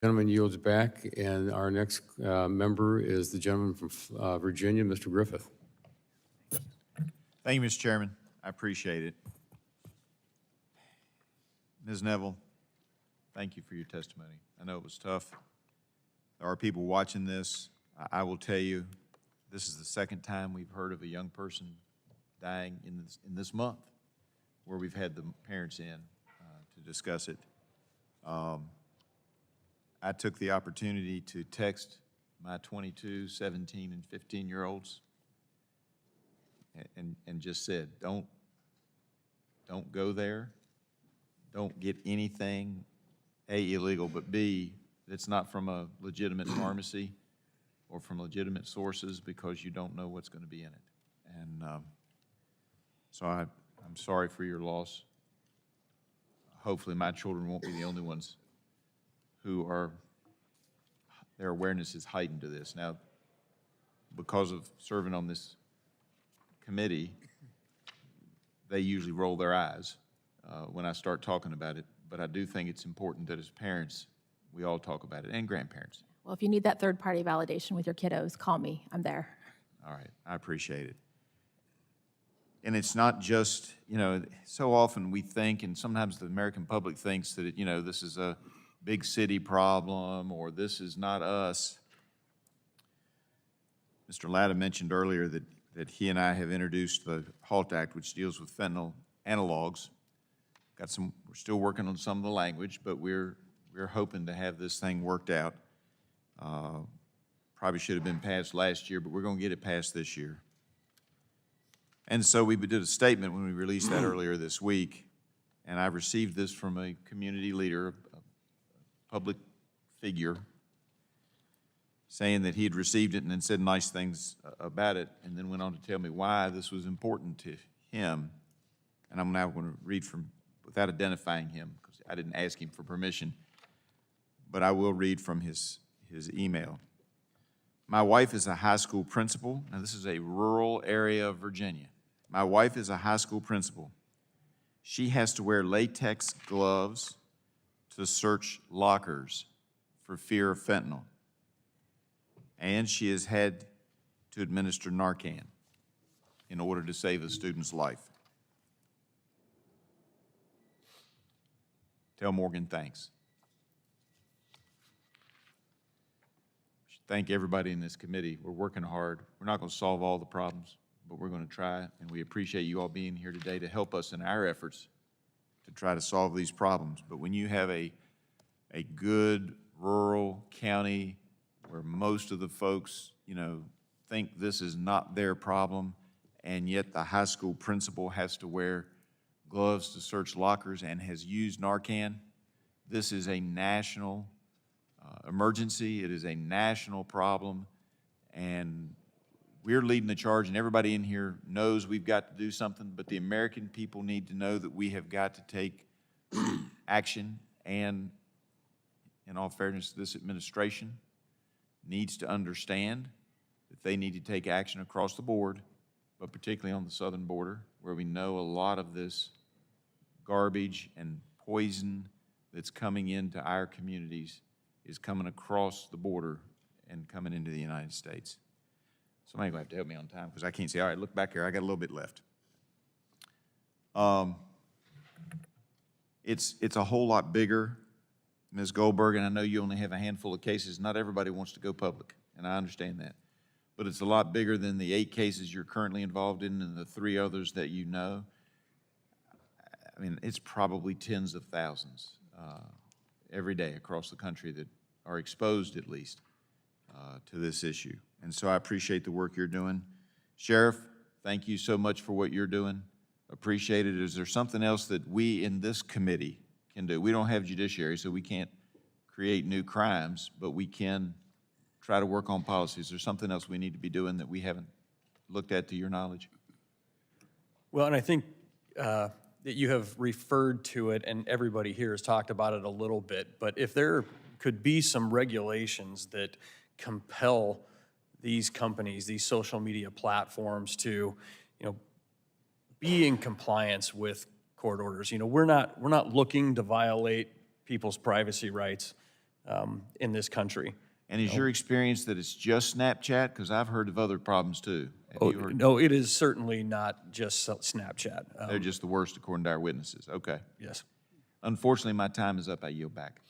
Gentleman yields back, and our next member is the gentleman from Virginia, Mr. Griffith. Thank you, Mr. Chairman. I appreciate it. Ms. Neville, thank you for your testimony. I know it was tough. There are people watching this. I will tell you, this is the second time we've heard of a young person dying in this month where we've had the parents in to discuss it. I took the opportunity to text my 22, 17, and 15-year-olds and just said, don't go there. Don't get anything, A, illegal, but B, it's not from a legitimate pharmacy or from legitimate sources, because you don't know what's going to be in it. And so I'm sorry for your loss. Hopefully my children won't be the only ones who their awareness is heightened to this. Now, because of serving on this committee, they usually roll their eyes when I start talking about it, but I do think it's important that as parents, we all talk about it, and grandparents. Well, if you need that third-party validation with your kiddos, call me. I'm there. All right, I appreciate it. And it's not just, so often we think, and sometimes the American public thinks that, this is a big city problem or this is not us. Mr. Latta mentioned earlier that he and I have introduced the HALT Act, which deals with fentanyl analogs. We're still working on some of the language, but we're hoping to have this thing worked out. Probably should have been passed last year, but we're going to get it passed this year. And so we did a statement when we released that earlier this week, and I received this from a community leader, a public figure, saying that he had received it and then said nice things about it, and then went on to tell me why this was important to him. And I'm now going to read from, without identifying him, because I didn't ask him for permission, but I will read from his email. My wife is a high school principal. Now, this is a rural area of Virginia. My wife is a high school principal. She has to wear latex gloves to search lockers for fear of fentanyl. And she has had to administer Narcan in order to save a student's life. Tell Morgan thanks. Thank everybody in this committee. We're working hard. We're not going to solve all the problems, but we're going to try, and we appreciate you all being here today to help us in our efforts to try to solve these problems. But when you have a good rural county where most of the folks, think this is not their problem, and yet the high school principal has to wear gloves to search lockers and has used Narcan, this is a national emergency. It is a national problem, and we're leading the charge, and everybody in here knows we've got to do something, but the American people need to know that we have got to take action, and in all fairness, this administration needs to understand that they need to take action across the board, but particularly on the southern border, where we know a lot of this garbage and poison that's coming into our communities is coming across the border and coming into the United States. Somebody's going to have to help me on time because I can't see. All right, look back here. I got a little bit left. It's a whole lot bigger, Ms. Goldberg, and I know you only have a handful of cases. Not everybody wants to go public, and I understand that. But it's a lot bigger than the 8 cases you're currently involved in and the 3 others that you know. I mean, it's probably tens of thousands every day across the country that are exposed, at least, to this issue. And so I appreciate the work you're doing. Sheriff, thank you so much for what you're doing. Appreciate it. Is there something else that we in this committee can do? We don't have judiciary, so we can't create new crimes, but we can try to work on policies. Is there something else we need to be doing that we haven't looked at to your knowledge? Well, and I think that you have referred to it, and everybody here has talked about it a little bit, but if there could be some regulations that compel these companies, these social media platforms to, be in compliance with court orders. We're not looking to violate people's privacy rights. in this country. And is your experience that it's just Snapchat? Because I've heard of other problems too. Have you heard? No, it is certainly not just Snapchat. They're just the worst according to our witnesses. Okay. Yes. Unfortunately, my time is up. I yield back.